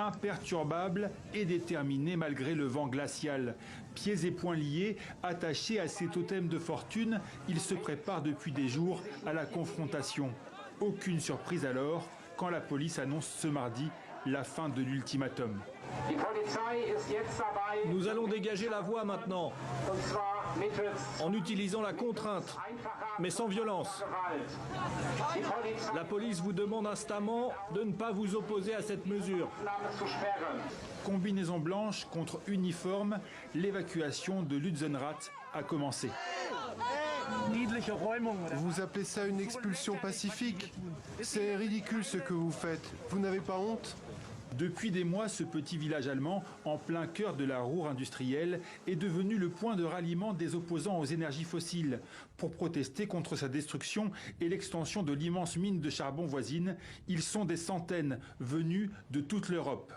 Imperturbable et déterminé malgré le vent glacial. Pieds et poings liés, attachés à ses totems de fortune, il se prépare depuis des jours à la confrontation. Aucune surprise alors quand la police annonce ce mardi la fin de l'ultimatum. Nous allons dégager la voie maintenant, en utilisant la contrainte, mais sans violence. La police vous demande instamment de ne pas vous opposer à cette mesure. Combinaison blanche contre uniforme, l'évacuation de Lützenrath a commencé. Vous appelez ça une expulsion pacifique? C'est ridicule ce que vous faites. Vous n'avez pas honte? Depuis des mois, ce petit village allemand, en plein cœur de la Ruhr industrielle, est devenu le point de ralliement des opposants aux énergies fossiles. Pour protester contre sa destruction et l'extension de l'immense mine de charbon voisine, ils sont des centaines venus de toute l'Europe.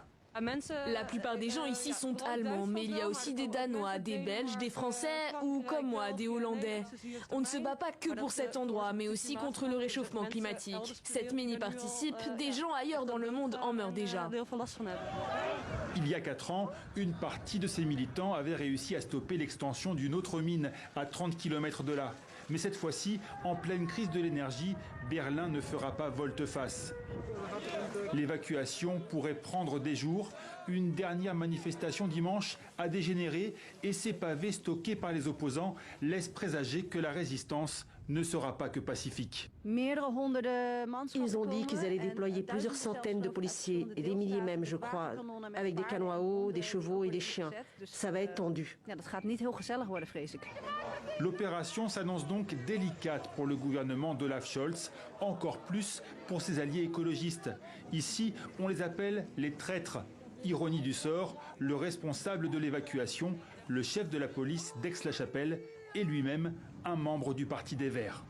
La plupart des gens ici sont allemands, mais il y a aussi des Danois, des Belges, des Français ou, comme moi, des Hollandais. On ne se bat pas que pour cet endroit, mais aussi contre le réchauffement climatique. Cette mine y participe, des gens ailleurs dans le monde en meurent déjà. Il y a 4 ans, une partie de ces militants avait réussi à stopper l'extension d'une autre mine à 30 km de là. Mais cette fois-ci, en pleine crise de l'énergie, Berlin ne fera pas volte-face. L'évacuation pourrait prendre des jours. Une dernière manifestation dimanche a dégénéré et ces pavés stockés par les opposants laissent présager que la résistance ne sera pas que pacifique. Ils ont dit qu'ils allaient déployer plusieurs centaines de policiers, et des milliers même, je crois, avec des canons à eau, des chevaux et des chiens. Ça va être tendu. L'opération s'annonce donc délicate pour le gouvernement d'Olaf Scholz, encore plus pour ses alliés écologistes. Ici, on les appelle les traîtres. Ironie du sort, le responsable de l'évacuation, le chef de la police d'Aix-la-Chapelle, est lui-même un membre du Parti des Verts.